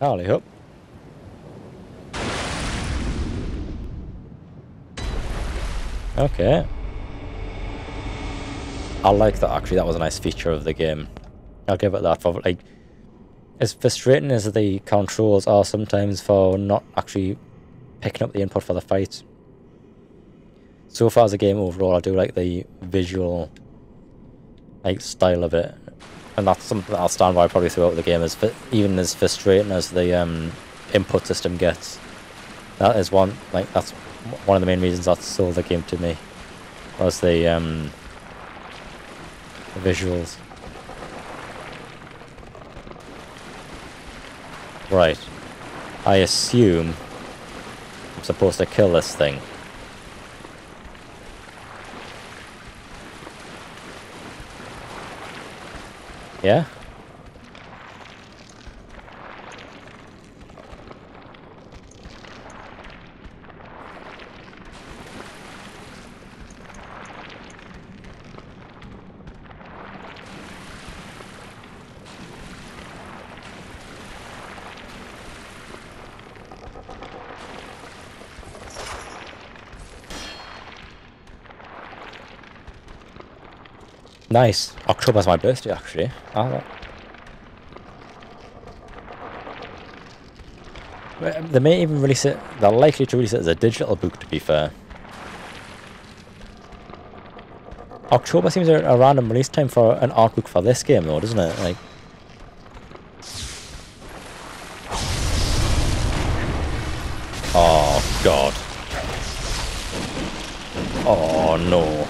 Howdy up. Okay. I like that, actually. That was a nice feature of the game. I'll give it that. For like, as frustrating as the controls are sometimes for not actually picking up the input for the fight, so far as the game overall, I do like the visual style of it, and that's something that I'll stand by probably throughout the game. Even as frustrating as the input system gets, that is that's one of the main reasons that sold the game to me, was the visuals. Right, I assume I'm supposed to kill this thing. Yeah? Nice. October's my birthday, actually. They may even release it. They're likely to release it as a digital book, to be fair. October seems a random release time for an art book for this game, though, doesn't it? Like, oh god. Oh no.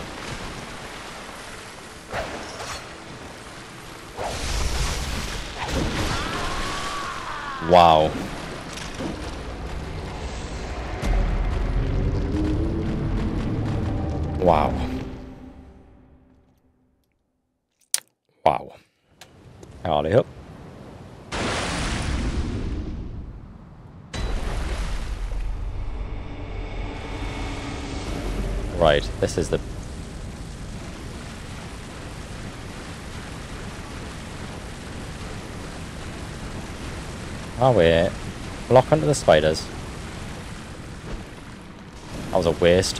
Wow. Wow. Wow. Howdy up. Right, this is the... Oh wait, lock onto the spiders. That was a waste.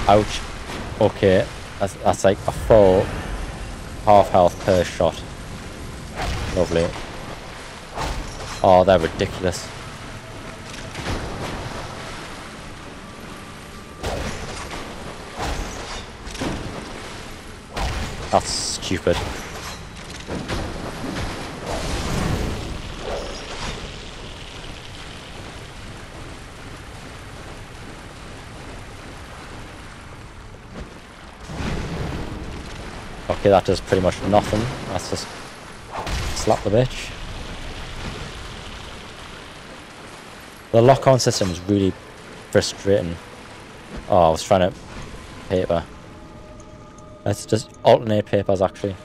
Ouch. Okay, that's like a full half health per shot. Lovely. Oh, they're ridiculous. That's stupid. Okay, that does pretty much nothing. That's just slap the bitch. The lock-on system is really frustrating. Oh, I was trying to paper. Let's just alternate papers, actually.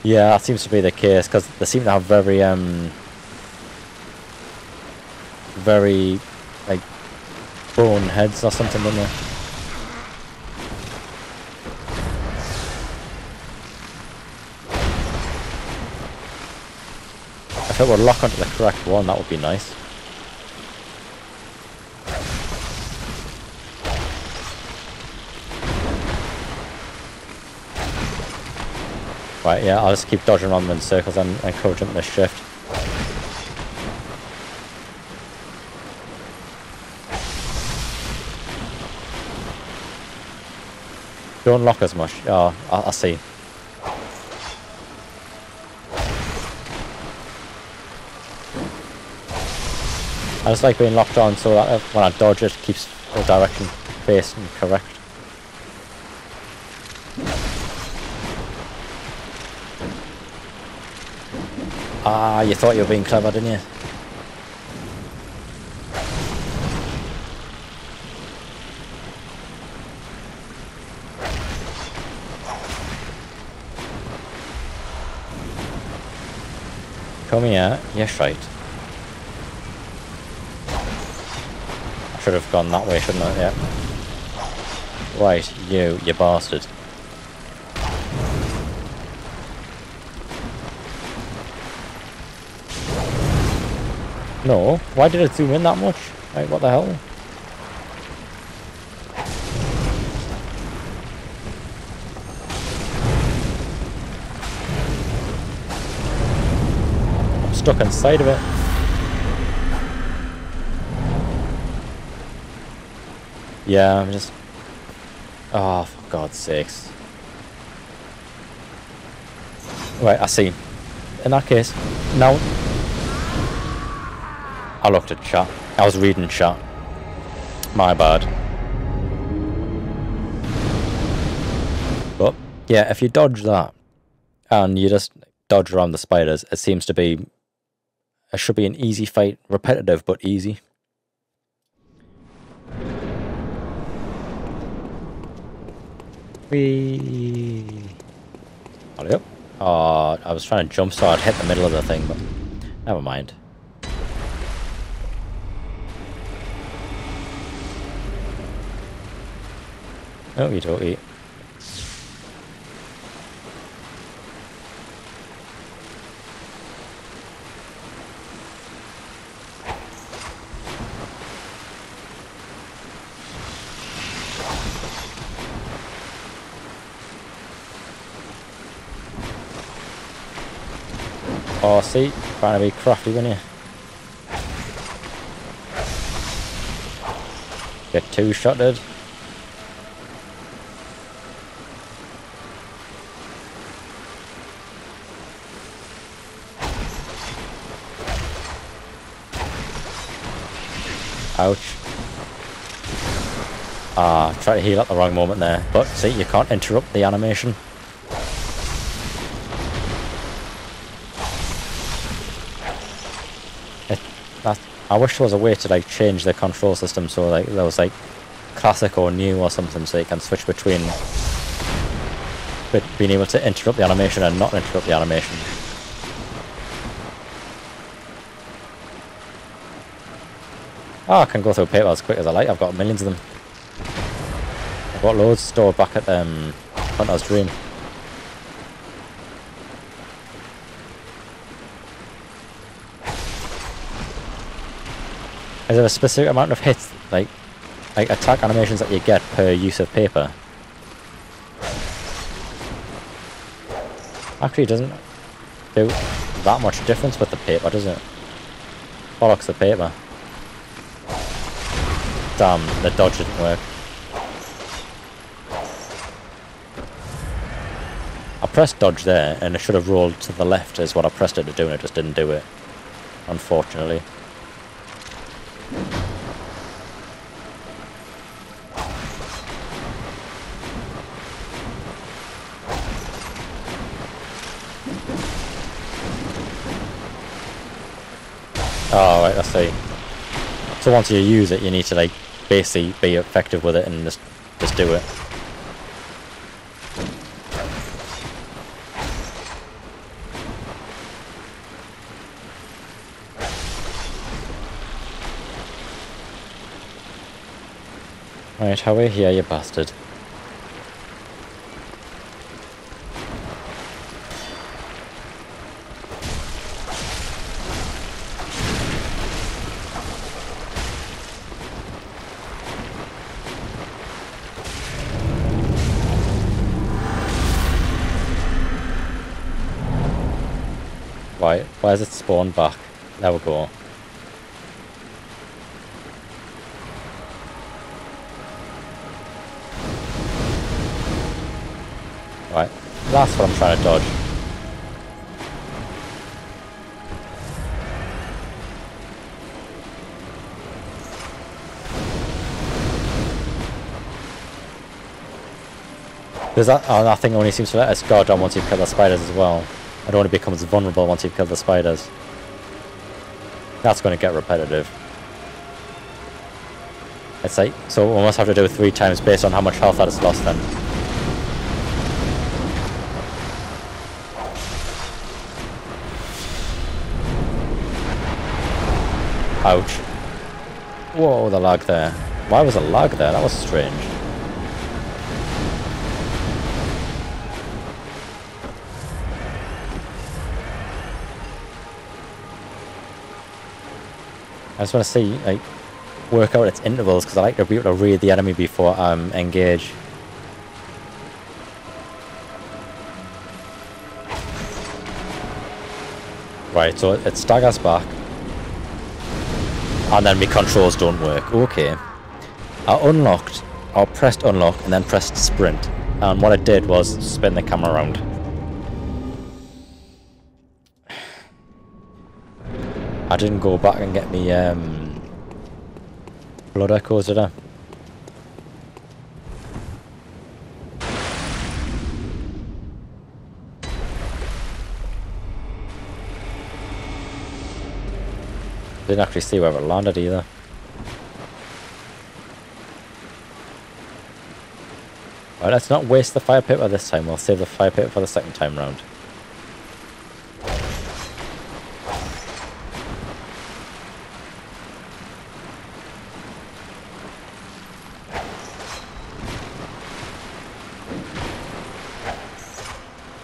Yeah, that seems to be the case, because they seem to have very, like, bone heads or something, don't they? If it would lock onto the correct one, that would be nice. Right, yeah, I'll just keep dodging around them in circles and encourage them to shift. Don't lock as much. Oh, I see. I just like being locked on so that when I dodge it keeps the direction facing correct. Ah, you thought you were being clever, didn't you? Come here. Yes, right. I should have gone that way, shouldn't I? Yeah. Right, you bastard. No, why did it zoom in that much? Like, what the hell? I'm stuck inside of it. Yeah, I'm just... Oh, for God's sakes. Right, I see. In that case, now... I looked at chat. I was reading chat. My bad. But, yeah, if you dodge that, and you just dodge around the spiders, it seems to be... It should be an easy fight. Repetitive, but easy. Whee! Hurry up. Oh, I was trying to jump so I'd hit the middle of the thing, but never mind. Okie dokie. Oh, see? Trying to be crafty, when you get two-shotted. Ouch. Ah, try to heal at the wrong moment there. But see, you can't interrupt the animation. I wish there was a way to like change the control system so like there was like classic or new or something, so you can switch between being able to interrupt the animation and not interrupt the animation. Oh, I can go through paper as quick as I like. I've got millions of them. I've got loads stored back at Hunter's Dream. Is there a specific amount of hits, like attack animations that you get per use of paper? Actually, it doesn't do that much difference with the paper, does it? Bollocks the paper. Damn, the dodge didn't work. I pressed dodge there, and it should have rolled to the left is what I pressed it to do, and it just didn't do it. Unfortunately. Oh, right, I see. So once you use it, you need to like basically be effective with it and just do it. Right, how are you here, you bastard? Why is it spawned back? There we go. Right, that's what I'm trying to dodge. Because that thing only seems to let us guard on once you kill the spiders as well. It only becomes vulnerable once you kill the spiders. That's going to get repetitive. It's like, so we almost have to do it 3 times based on how much health that is lost then. Ouch. Whoa, the lag there. Why was the lag there? That was strange. I just want to see, like, work out its intervals, because I like to be able to read the enemy before I engage. Right, so it staggers back. And then my controls don't work. Okay. I pressed unlock and then pressed sprint. And what I did was spin the camera around. I didn't go back and get me blood echoes, did I? Didn't actually see where it landed either. Right, let's not waste the fire paper this time. We'll save the fire paper for the second time round.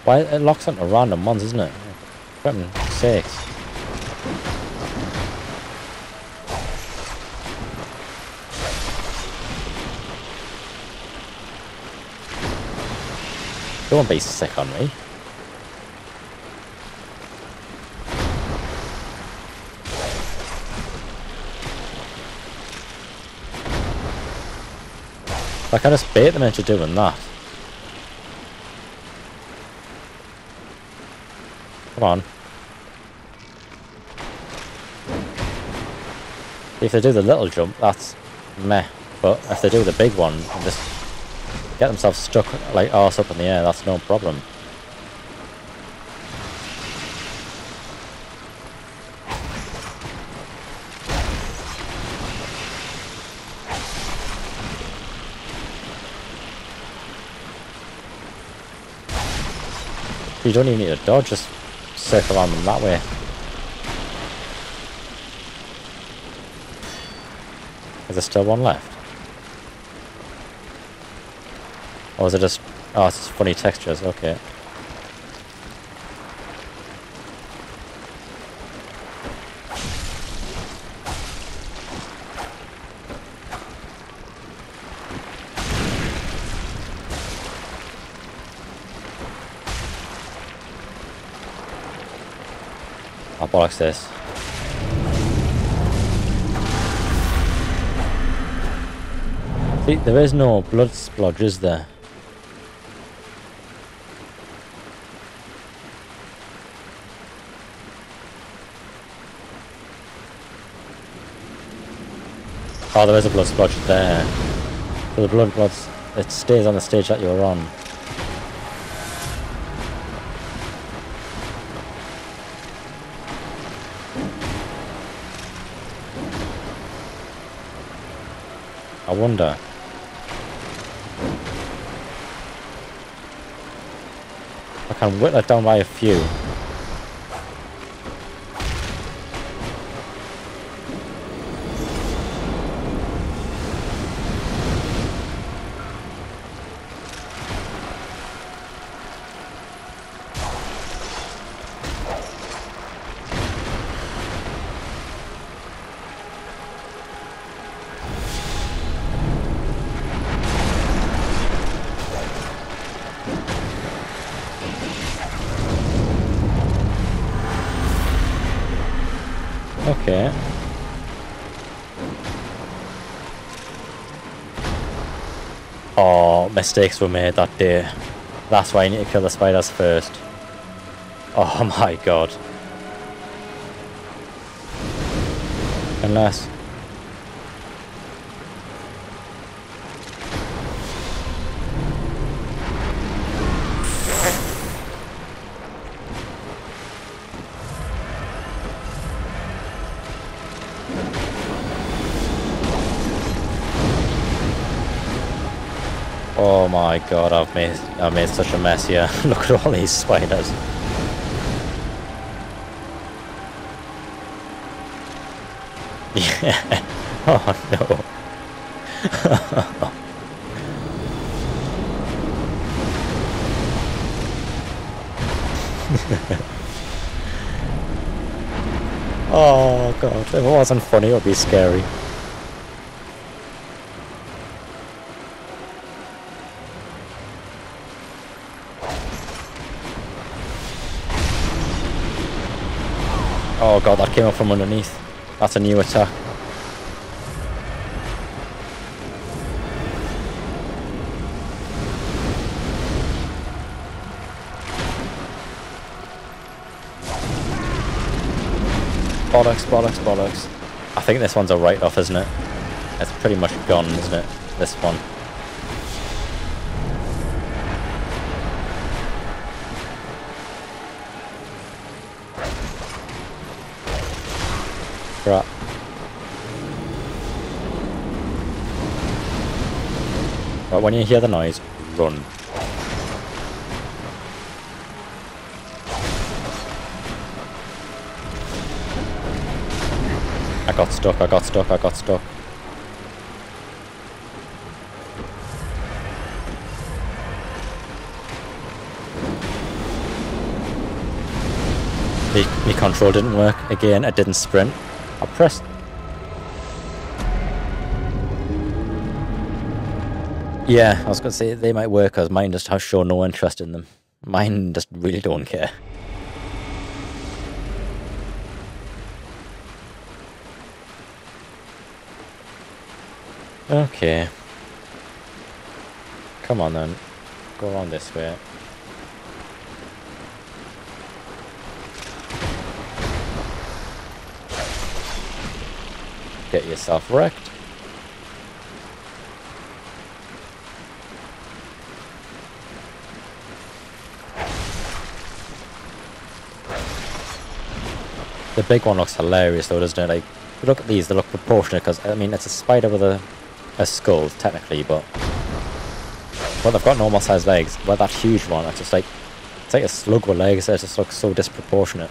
Why it locks onto random ones, isn't it? For goodness sakes. Don't be sick on me. I can just bait them into doing that. Come on. If they do the little jump, that's meh. But if they do the big one and just get themselves stuck like arse up in the air, that's no problem. You don't even need a dodge, just circle around them that way. Is there still one left? Or is it just... oh, it's just funny textures, okay. I'll bollocks this. See, there is no blood splodge, is there? Oh, there is a blood splodge there. So the blood bloods, it stays on the stage that you're on. I wonder. I can whittle it down by a few. Okay. Oh, mistakes were made that day. That's why you need to kill the spiders first. Oh my god. Unless... oh my god, I've made such a mess here. Look at all these spiders. Yeah. Oh no. Oh god, if it wasn't funny, it would be scary. Oh god, that came up from underneath. That's a new attack. Bollocks, bollocks, bollocks. I think this one's a write-off, isn't it? It's pretty much gone, isn't it? This one. Crap. Right, when you hear the noise, run. I got stuck, I got stuck, I got stuck. My control didn't work. Again, I didn't sprint. I pressed... Yeah, I was going to say they might work because mine just has shown no interest in them. Mine just really don't care. Okay. Come on then. Go around this way. Get yourself wrecked. The big one looks hilarious though, doesn't it? Like, look at these, they look proportionate because, I mean, it's a spider with a skull, technically, but... Well, they've got normal sized legs, but that huge one, it's just like... It's like a slug with legs, it just looks so disproportionate.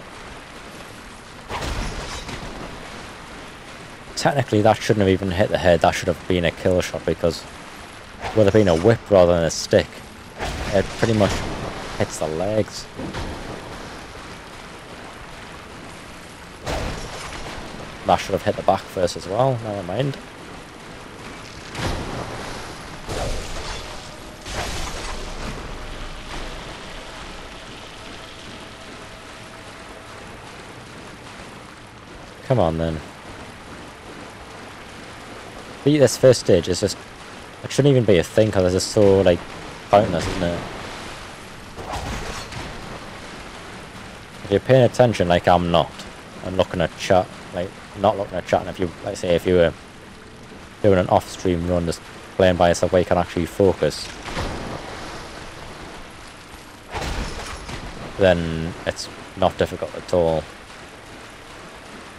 Technically, that shouldn't have even hit the head, that should have been a kill shot, because... With it being a whip rather than a stick, it pretty much hits the legs. That should have hit the back first as well, never mind. Come on then. Beat this first stage is just... It shouldn't even be a thing because it's just so, like, pointless, isn't it? If you're paying attention like I'm not, and looking at chat, like, not looking at chat, and if you, like say, if you were doing an off-stream run, just playing by yourself where you can actually focus, then it's not difficult at all.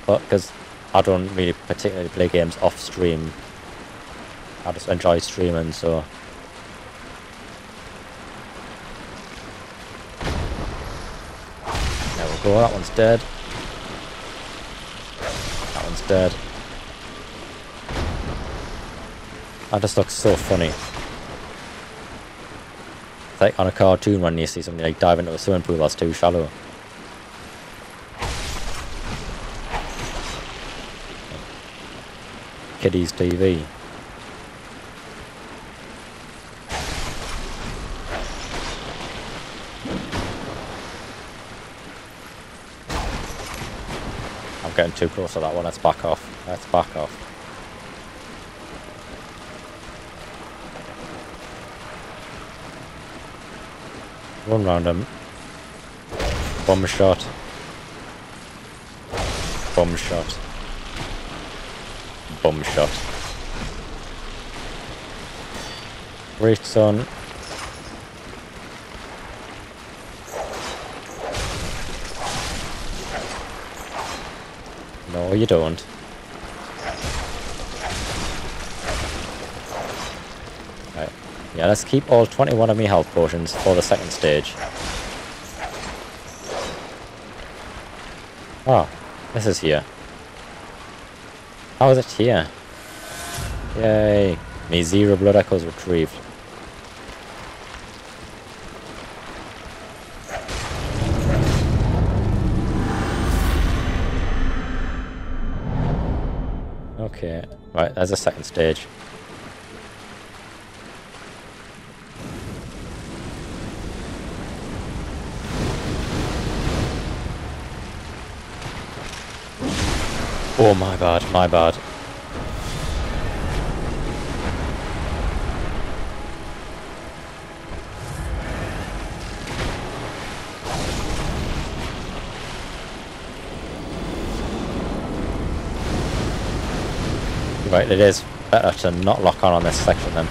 But because I don't really particularly play games off-stream, I just enjoy streaming, so... There we go, that one's dead. That one's dead. That just looks so funny. It's like on a cartoon when you see somebody like dive into a swimming pool that's too shallow. Kiddies TV. I'm getting too close to that one, let's back off. Let's back off. Run round him. Bomb shot. Bomb shot. Bomb shot. Great, son. No, you don't. Right. Yeah, let's keep all 21 of me health potions for the second stage. Oh, this is here. How is it here? Yay! Me 0 blood echoes retrieved. Right, there's a second stage. Oh, my bad, my bad. Right, it is better to not lock on this section then.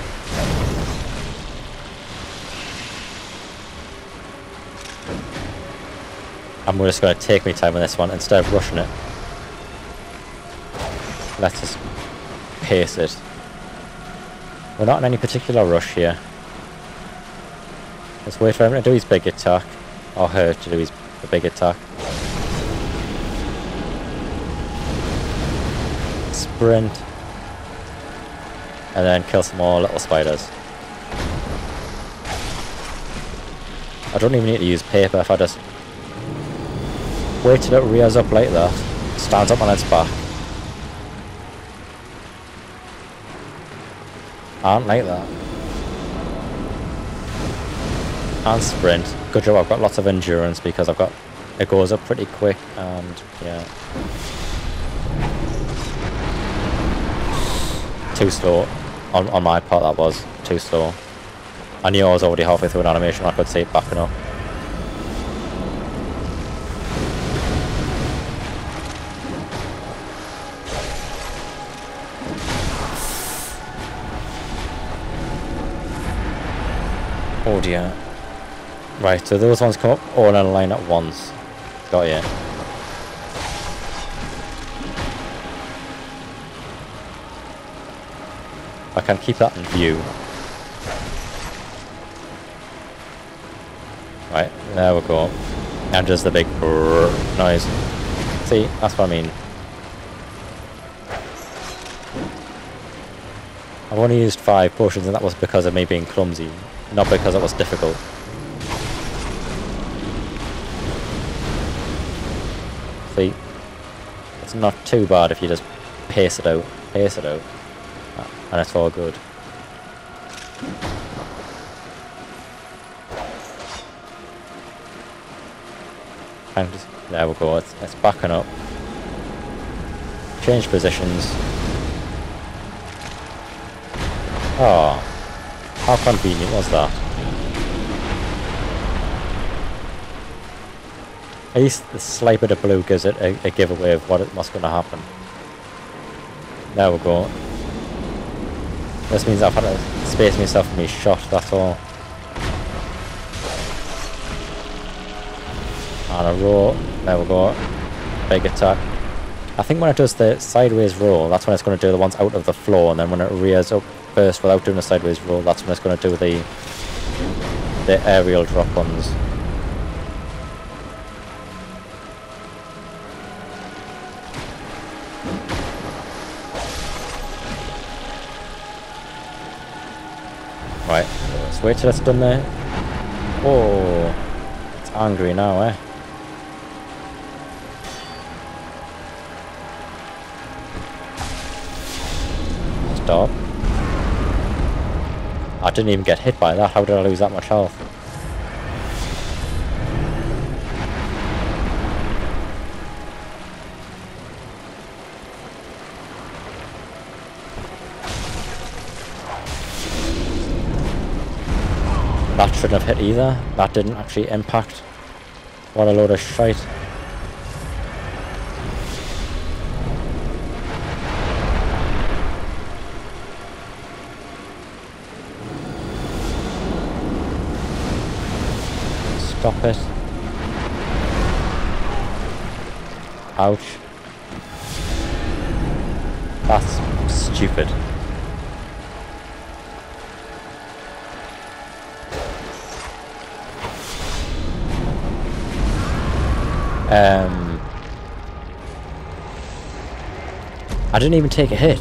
And we're just going to take me time on this one instead of rushing it. Let's just pace it. We're not in any particular rush here. Let's wait for him to do his big attack. Or her to do the big attack. Sprint. And then kill some more little spiders. I don't even need to use paper if I just wait till it rears up like that, stands up on its back. And like that. And sprint. Good job, I've got lots of endurance because it goes up pretty quick and yeah. Too slow. On my part that was too slow. I knew I was already halfway through an animation, I could see it backing up. Oh dear. Right, so those ones come up all in a line at once. Got you. I can keep that in view. Right, there we go. And just the big noise. See, that's what I mean. I've only used 5 potions and that was because of me being clumsy, not because it was difficult. See, it's not too bad if you just pace it out, and it's all good. And just, there we go, it's backing up. Change positions. Oh, how convenient was that? At least the slight bit of blue gives it a giveaway of what's going to happen. There we go. This means I've had to space myself from my shot, that's all. And a roll. There we go. Big attack. I think when it does the sideways roll, that's when it's going to do the ones out of the floor, and then when it rears up first without doing a sideways roll, that's when it's going to do the aerial drop ones. Right, let's wait till it's done there. Oh, it's angry now, eh? Stop. I didn't even get hit by that. How did I lose that much health? That shouldn't have hit either. That didn't actually impact. What a load of shite. Stop it. Ouch. That's stupid. I didn't even take a hit.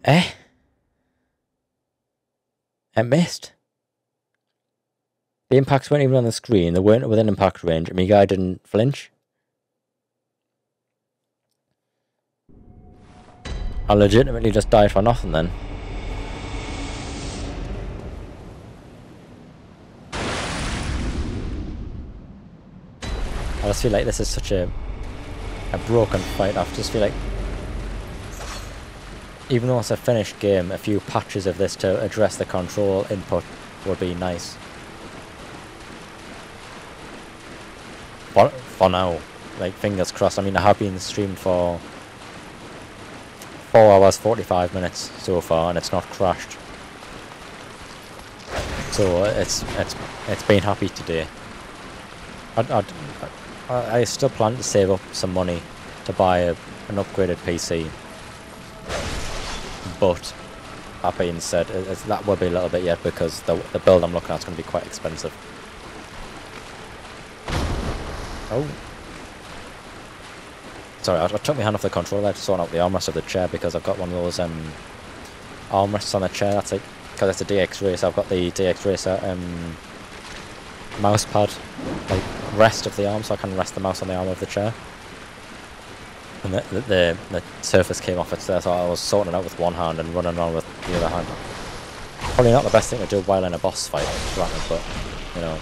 Eh? It missed. The impacts weren't even on the screen, they weren't within impact range, and my guy didn't flinch. I legitimately just died for nothing then. I just feel like this is such a broken fight. I just feel like, even though it's a finished game, a few patches of this to address the control input would be nice. For now, like, fingers crossed. I mean, I have been streamed for 4 hours 45 minutes so far, and it's not crashed. So it's been happy today. I still plan to save up some money to buy an upgraded PC. But that being said, that will be a little bit yet, because the build I'm looking at is going to be quite expensive. Oh. Sorry, I took my hand off the controller to sort out the armrest of the chair, because I've got one of those armrests on the chair. That's like, because it's a DX Racer, I've got the DX Racer mouse pad, like, rest of the arm, so I can rest the mouse on the arm of the chair. And the surface came off it, so I was sorting it out with one hand and running on with the other hand. Probably not the best thing to do while in a boss fight, granted, but, you know.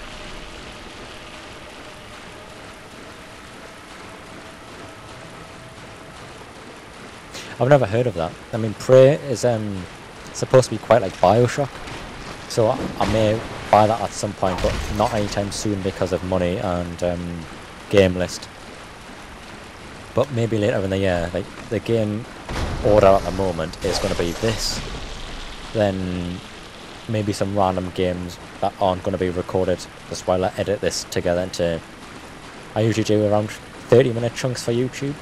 I've never heard of that. I mean, Prey is supposed to be quite like Bioshock, so I may buy that at some point, but not anytime soon because of money and game list. But maybe later in the year. Like, the game order at the moment is going to be this, then maybe some random games that aren't going to be recorded, just while I edit this together into... I usually do around 30-minute chunks for YouTube.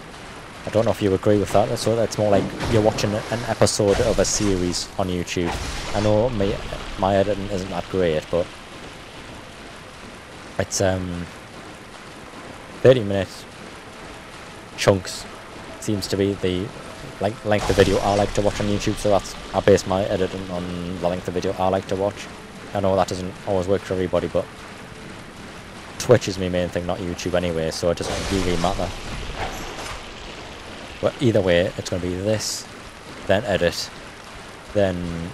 I don't know if you agree with that, so it's more like you're watching an episode of a series on YouTube. I know my editing isn't that great, but it's 30-minute chunks seems to be the length of video I like to watch on YouTube, so I base my editing on the length of video I like to watch. I know that doesn't always work for everybody, but Twitch is my main thing, not YouTube anyway, so it doesn't really matter. But either way, it's going to be this, then edit, then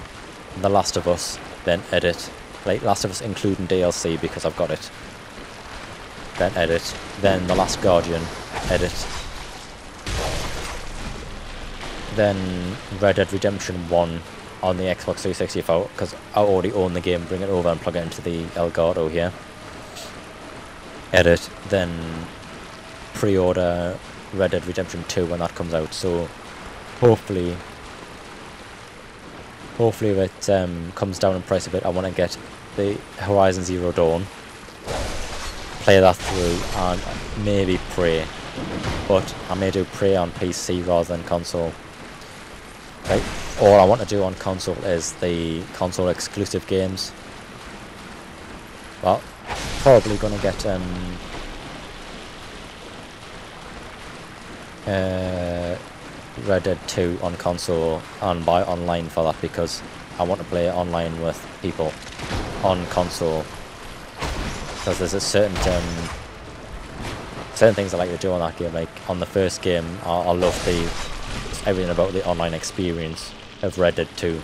The Last of Us, then edit. Like, Last of Us including DLC, because I've got it. Then edit, then The Last Guardian, edit. Then Red Dead Redemption 1 on the Xbox 360 because I already own the game, bring it over and plug it into the Elgato here. Edit, then pre-order Red Dead Redemption 2 when that comes out, so hopefully if it comes down in price a bit, I want to get the Horizon Zero Dawn, play that through, and maybe Prey, but I may do Prey on PC rather than console. Right, all I want to do on console is the console exclusive games. Well, probably gonna get Red Dead 2 on console and buy online for that, because I want to play online with people on console, because there's a certain things I like to do on that game. Like on the first game, I love everything about the online experience of Red Dead 2.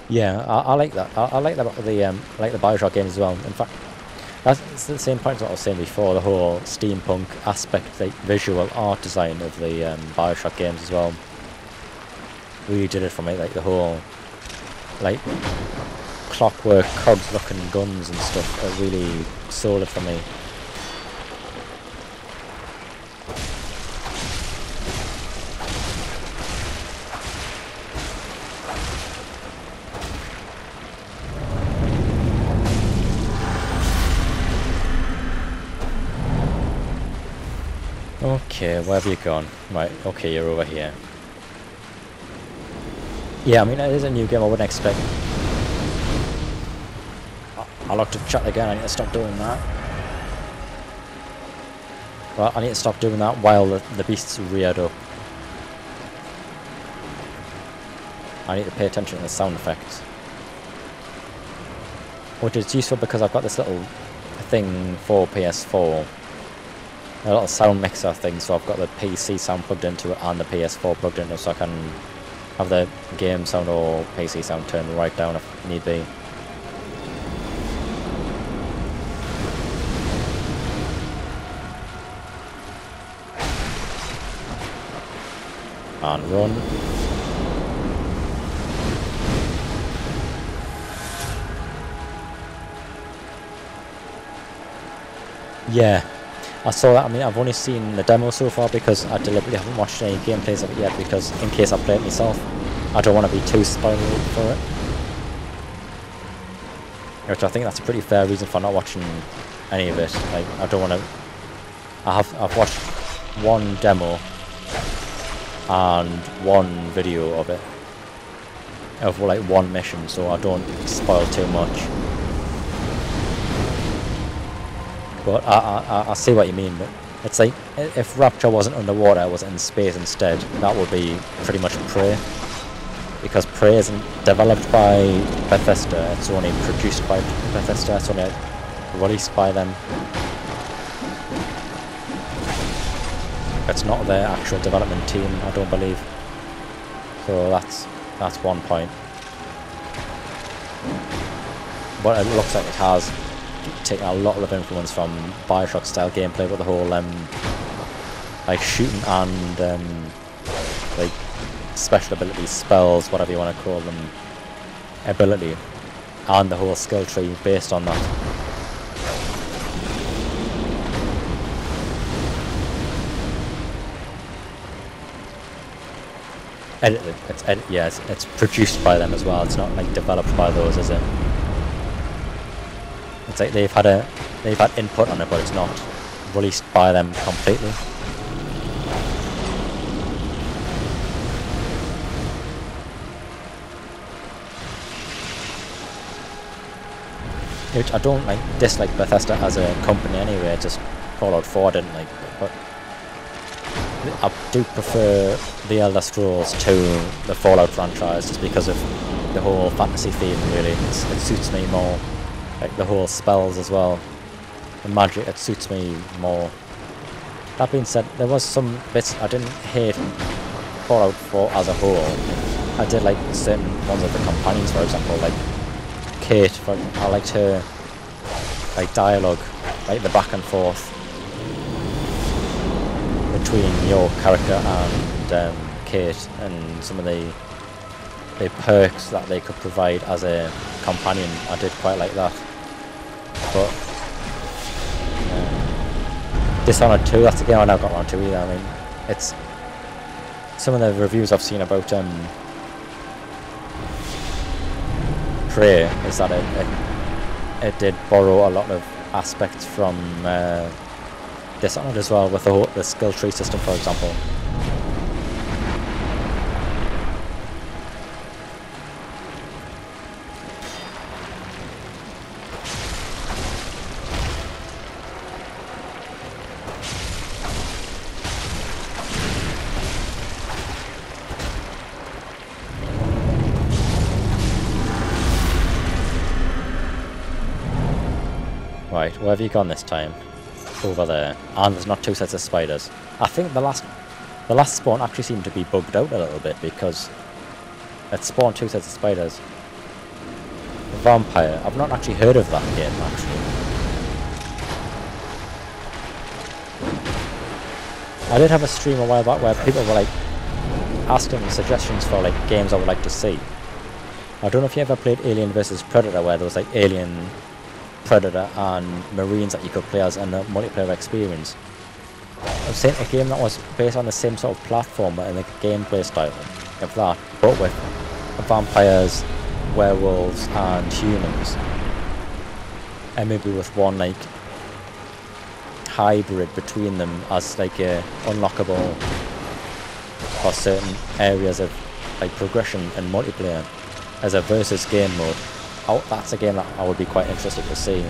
Yeah, I like that. I like that about the Bioshock games as well. In fact, that's the same point as what I was saying before, the whole steampunk aspect, like visual art design of the Bioshock games as well. Really did it for me, like the whole, like, clockwork, cogs looking guns and stuff, it really sold it for me. Okay, where have you gone? Right, okay, you're over here. Yeah, I mean, it is a new game, I wouldn't expect... I looked at chat again, I need to stop doing that. Well, I need to stop doing that while the beast's reared up. I need to pay attention to the sound effects. Which is useful because I've got this little thing for PS4 a little sound mixer thing, so I've got the PC sound plugged into it and the PS4 plugged into it, so I can have the game sound or PC sound turned right down if need be. And run. Yeah, I saw that. I mean, I've only seen the demo so far because I deliberately haven't watched any gameplays of it yet, because in case I play it myself, I don't want to be too spoiled for it. Which I think that's a pretty fair reason for not watching any of it. Like, I don't want to... I've watched one demo and one video of it, of like one mission, so I don't spoil too much. But I see what you mean. But it's like, if Rapture wasn't underwater, it was in space instead, that would be pretty much Prey. Because Prey isn't developed by Bethesda, it's only produced by Bethesda, it's only released by them. It's not their actual development team, I don't believe. So that's one point. But it looks like it has taken a lot of influence from Bioshock style gameplay with the whole like shooting and like special abilities, spells, whatever you want to call them, ability, and the whole skill tree based on that. Edited. It's produced by them as well. It's not like developed by those, is it? It's like they've had input on it, but it's not released by them completely. Which I don't like dislike Bethesda as a company anyway. Just Fallout 4 I didn't like, but I do prefer the Elder Scrolls to the Fallout franchise just because of the whole fantasy theme. Really, it suits me more. Like the whole spells as well, the magic, it suits me more. That being said, there was some bits I didn't hate Fallout 4 as a whole. I did like certain ones of the companions, for example, like Kate. I liked her like dialogue, like the back and forth between your character and Kate, and some of the perks that they could provide as a companion. I did quite like that. But Dishonored 2, that's the game I never got around to either. I mean, it's some of the reviews I've seen about Prey is that it did borrow a lot of aspects from Dishonored as well, with the skill tree system, for example. Right, where have you gone this time? Over there. And there's not two sets of spiders. I think the last spawn actually seemed to be bugged out a little bit, because it spawned two sets of spiders. Vampire. I've not actually heard of that game, actually. I did have a stream a while back where people were like asking suggestions for like games I would like to see. I don't know if you ever played Alien vs Predator, where there was like Alien, Predator and Marines that you could play as in a multiplayer experience. I've seen a game that was based on the same sort of platform and the gameplay style of that, but with vampires, werewolves and humans, and maybe with one like hybrid between them as like a unlockable for certain areas of like progression and multiplayer as a versus game mode. That's a game that I would be quite interested to see.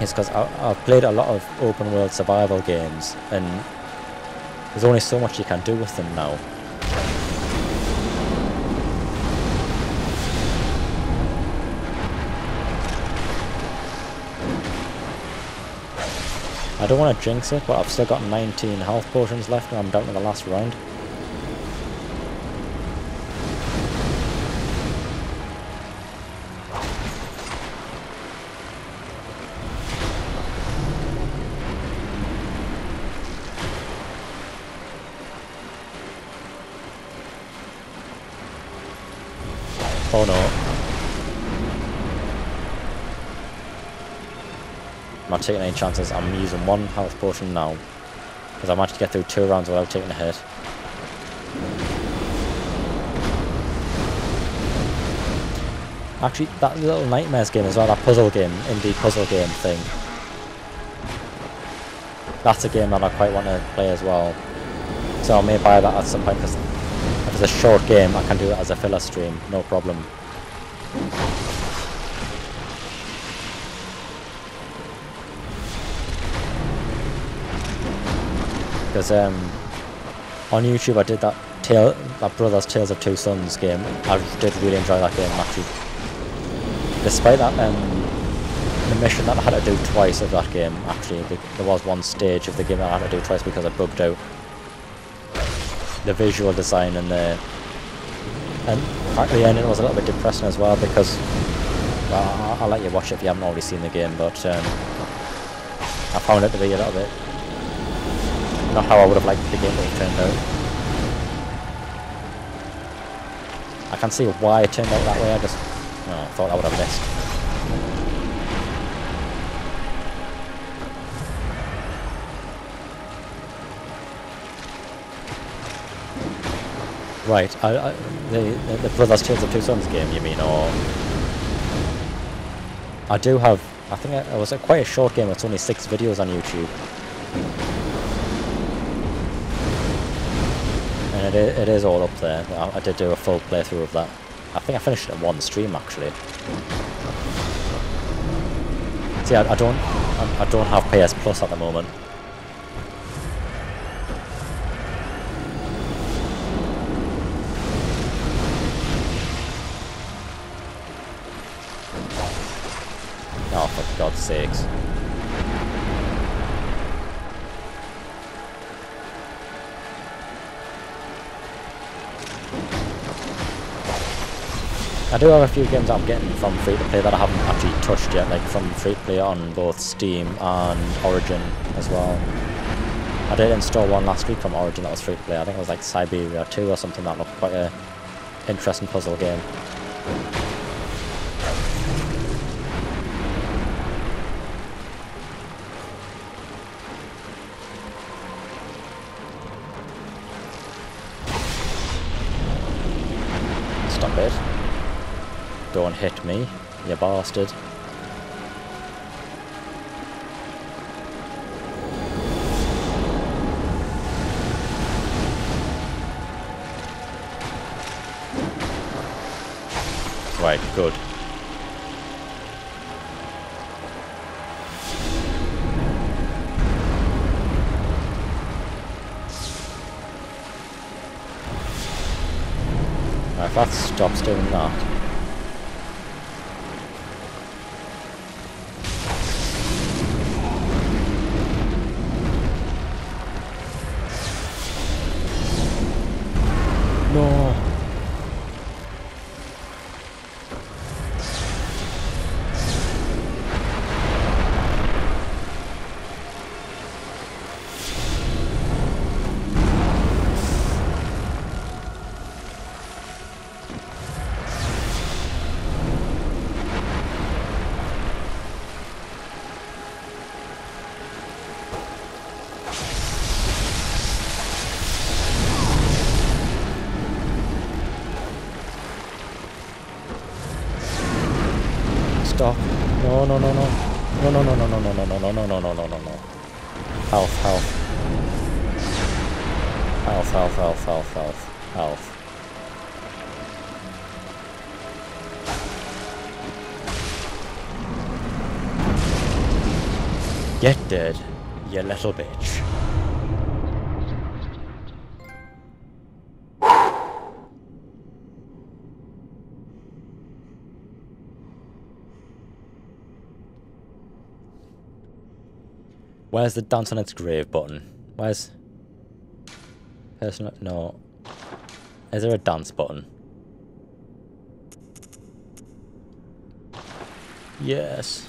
It's because I've played a lot of open world survival games, and there's only so much you can do with them now. I don't want to jinx it, but I've still got 19 health potions left and I'm down to the last round. Oh no. I'm not taking any chances. I'm using one health potion now. Because I managed to get through 2 rounds without taking a hit. Actually, that little Nightmares game as well, that puzzle game, indie puzzle game thing. That's a game that I quite want to play as well. So I may buy that at some point, because if it's a short game, I can do it as a filler stream, no problem. Because on YouTube I did that Brothers Tales of Two Sons game. I did really enjoy that game actually. Despite that the mission that I had to do twice of that game, actually there was one stage of the game that I had to do twice because I bugged out. The visual design and at the end it was a little bit depressing as well because, well, I'll let you watch it if you haven't already seen the game, but I found it to be a little bit not how I would have liked the game to have turned out. I can see why it turned out that way, I just thought I would have missed. Right, the Brothers Tales of Two Sons game, you mean, or... I do have, I think it was quite a short game, it's only 6 videos on YouTube. And it is all up there. I did do a full playthrough of that. I think I finished it in one stream actually. See, I don't have PS Plus at the moment. Oh, for God's sakes. I do have a few games that I'm getting from free-to-play that I haven't actually touched yet, like from free-to-play on both Steam and Origin as well. I did install one last week from Origin that was free-to-play. I think it was like Siberia 2 or something that looked quite a interesting puzzle game. Stop it. Don't hit me, you bastard. Right, good. Right, if that stops doing that. No. Stop. No, no, no, no. No, no, no, no, no, no, no, no, no, no, no, no, no, no, no. Health, health. Health, health, health, health, health, health. Get dead, you little bitch. Where's the dance on its grave button? Where's... personal... no. Is there a dance button? Yes.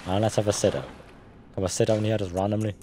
And let's have a sit down. Have a sit down here just randomly.